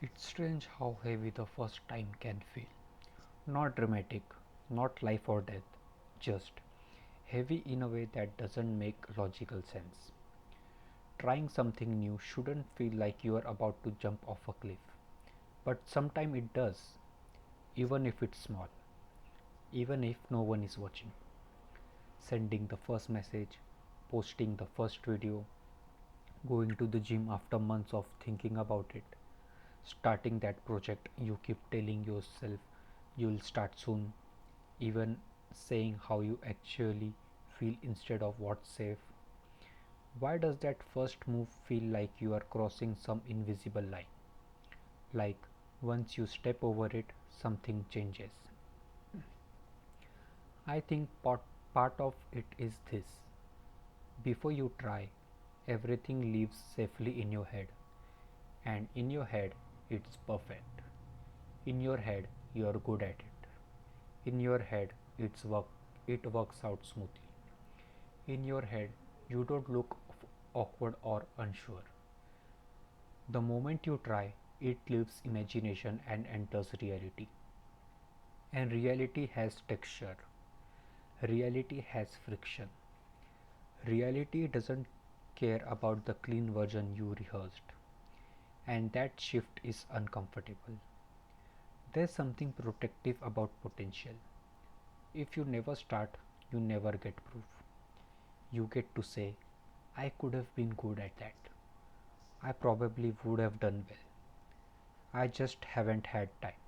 It's strange how heavy the first time can feel. Not dramatic, not life or death, just heavy in a way that doesn't make logical sense. Trying something new shouldn't feel like you are about to jump off a cliff, but sometimes it does, even if it's small, even if no one is watching. Sending the first message, posting the first video, going to the gym after months of thinking about it, starting that project you keep telling yourself you'll start soon, even saying how you actually feel instead of what's safe. Why does that first move feel like you are crossing some invisible line? Like once you step over it, something changes. I think part of it is this: before you try, everything lives safely in your head, and in your head, it's perfect. In your head, you are good at it. In your head, it works out smoothly. In your head, you don't look awkward or unsure. The moment you try, it leaves imagination and enters reality. And reality has texture. Reality has friction. Reality doesn't care about the clean version you rehearsed. And that shift is uncomfortable. There's something protective about potential. If you never start, you never get proof. You get to say, I could have been good at that. I probably would have done well. I just haven't had time.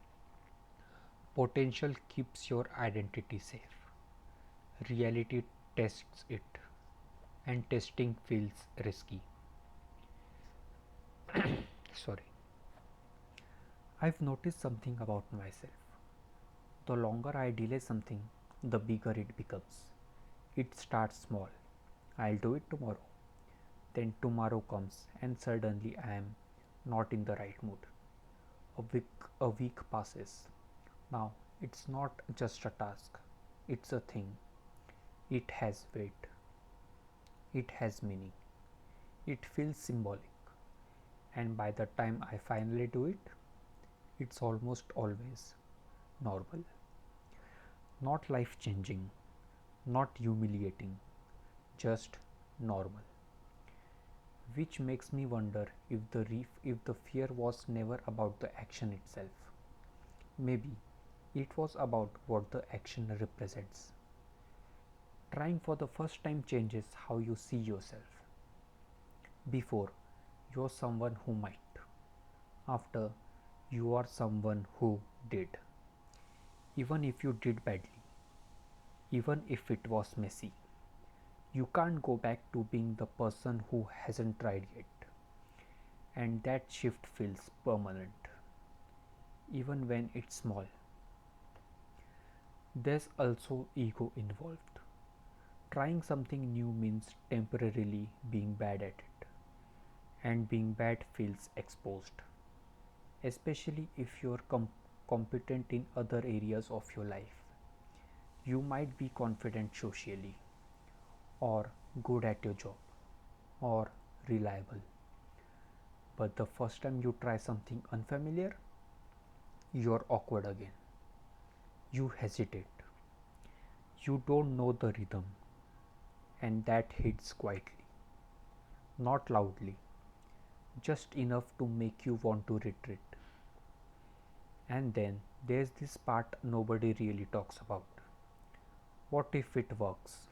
Potential keeps your identity safe. Reality tests it, and testing feels risky. Sorry. I've noticed something about myself. The longer I delay something, the bigger it becomes. It starts small. I'll do it tomorrow. Then tomorrow comes, and suddenly I am not in the right mood. A week passes. Now it's not just a task, it's a thing. It has weight, it has meaning, it feels symbolic, and by the time I finally do it, it's almost always normal. Not life changing, not humiliating, just normal. Which makes me wonder if the fear was never about the action itself. Maybe it was about what the action represents. Trying for the first time changes how you see yourself. Before, you're someone who might. After, you are someone who did. Even if you did badly, even if it was messy, you can't go back to being the person who hasn't tried yet. And that shift feels permanent, even when it's small. There's also ego involved. Trying something new means temporarily being bad at it, and being bad feels exposed, especially if you're competent in other areas of your life. You might be confident socially, or good at your job, or reliable, but the first time you try something unfamiliar, you're awkward again. You hesitate, you don't know the rhythm, and that hits quietly, not loudly, just enough to make you want to retreat. And then there's this part nobody really talks about. What if it works?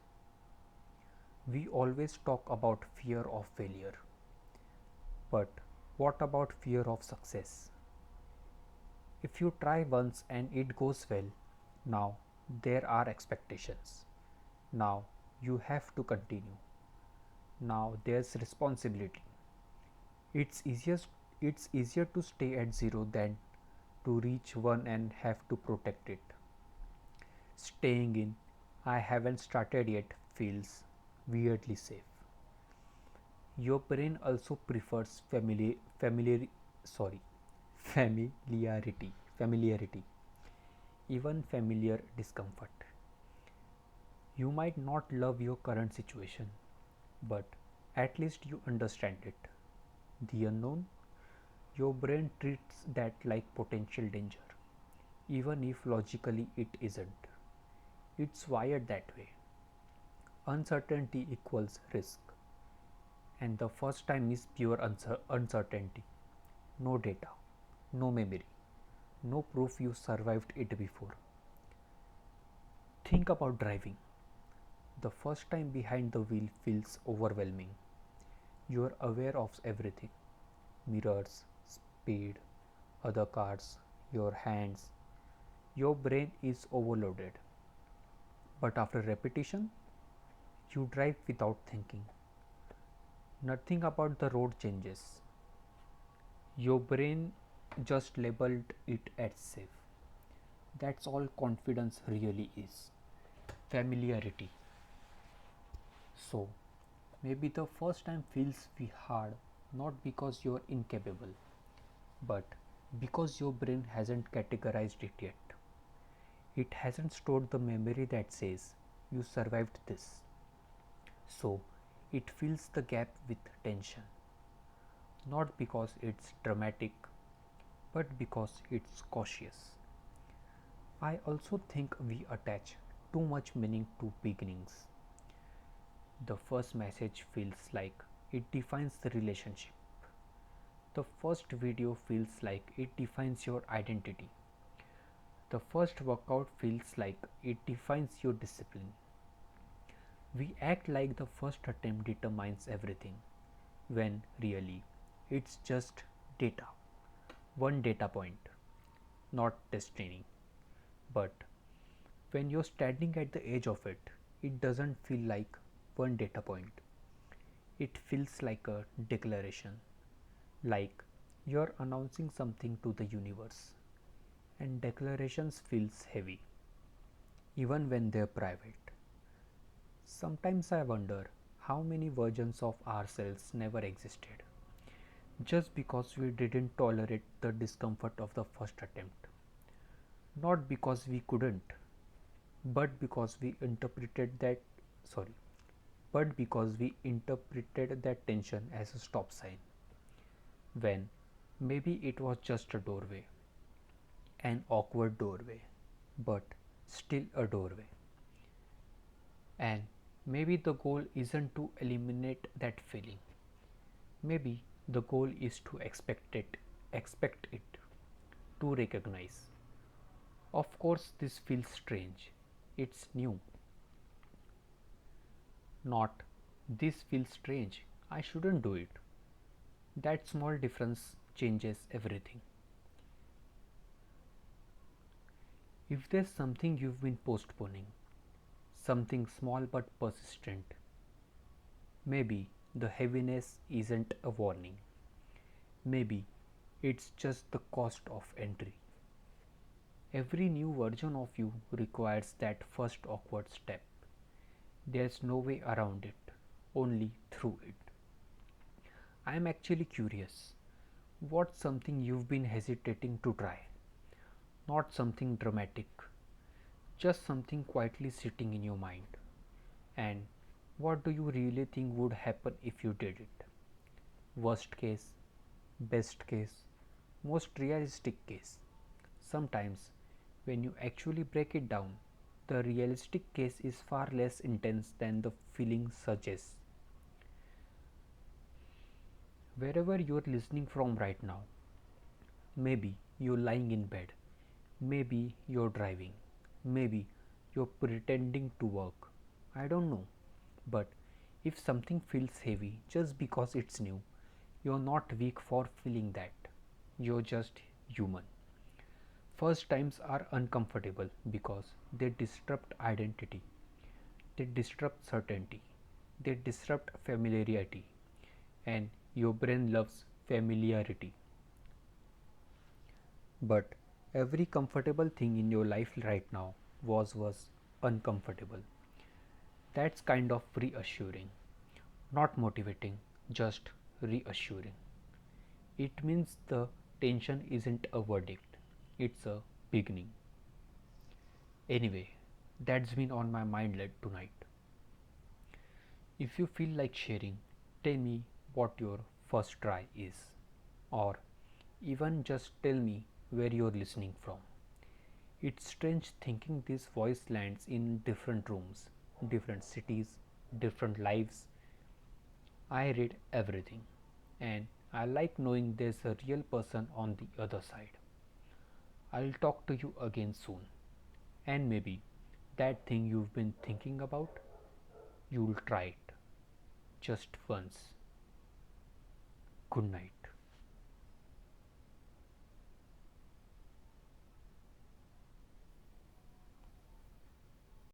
We always talk about fear of failure, but what about fear of success? If you try once and it goes well, now there are expectations. Now you have to continue. Now there's responsibility. It's easier it's easier to stay at zero than to reach one and have to protect it. Staying in I haven't started yet feels weirdly safe. Your brain also prefers sorry familiarity, even familiar discomfort. You might not love your current situation, but at least you understand it. The unknown, Your brain treats that like potential danger, even if logically it isn't. It's wired that way. Uncertainty equals risk, and the first time is pure uncertainty. No data, no memory, no proof you survived it before. Think about driving. The first time behind the wheel feels overwhelming. You are aware of everything: mirrors, speed, other cars, your hands. Your brain is overloaded. But after repetition, you drive without thinking. Nothing about the road changes. Your brain just labeled it as safe. That's all confidence really is: familiarity. So, maybe the first time feels hard not because you're incapable, but because your brain hasn't categorized it yet. It hasn't stored the memory that says you survived this. So, it fills the gap with tension, not because it's dramatic, but because it's cautious. I also think we attach too much meaning to beginnings. The first message feels like it defines the relationship. The first video feels like it defines your identity. The first workout feels like it defines your discipline. We act like the first attempt determines everything, when really it's just data, one data point, not destiny. But when you're standing at the edge of it, it doesn't feel like one data point. It feels like a declaration, like you're announcing something to the universe. And declarations feels heavy, even when they're private. Sometimes I wonder how many versions of ourselves never existed, just because we didn't tolerate the discomfort of the first attempt. Not because we couldn't, but because we interpreted that sorry, but because we interpreted that tension as a stop sign, when maybe it was just a doorway, an awkward doorway, but still a doorway. And maybe the goal isn't to eliminate that feeling. Maybe the goal is to expect it, to recognize. Of course, this feels strange. It's new. Not, this feels strange. I shouldn't do it. That small difference changes everything. If there's something you've been postponing, something small but persistent, maybe the heaviness isn't a warning. Maybe it's just the cost of entry. Every new version of you requires that first awkward step. There's no way around it, only through it. I'm actually curious. What's something you've been hesitating to try? Not something dramatic, just something quietly sitting in your mind. And what do you really think would happen if you did it? Worst case, best case, most realistic case. Sometimes, when you actually break it down, the realistic case is far less intense than the feeling suggests. Wherever you're listening from right now, maybe you're lying in bed, maybe you're driving, maybe you're pretending to work. I don't know. But if something feels heavy just because it's new, you're not weak for feeling that. You're just human. First times are uncomfortable because they disrupt identity, they disrupt certainty, they disrupt familiarity, and your brain loves familiarity. But every comfortable thing in your life right now was uncomfortable. That's kind of reassuring, not motivating, just reassuring. It means the tension isn't a verdict, it's a beginning. Anyway, that's been on my mind led tonight. If you feel like sharing, tell me what your first try is, or Even just tell me where you're listening from. It's strange thinking this voice lands in different rooms, different cities, different lives. I read everything, and I like knowing there's a real person on the other side. I'll talk to you again soon, and maybe that thing you've been thinking about, you'll try it just once. Good night.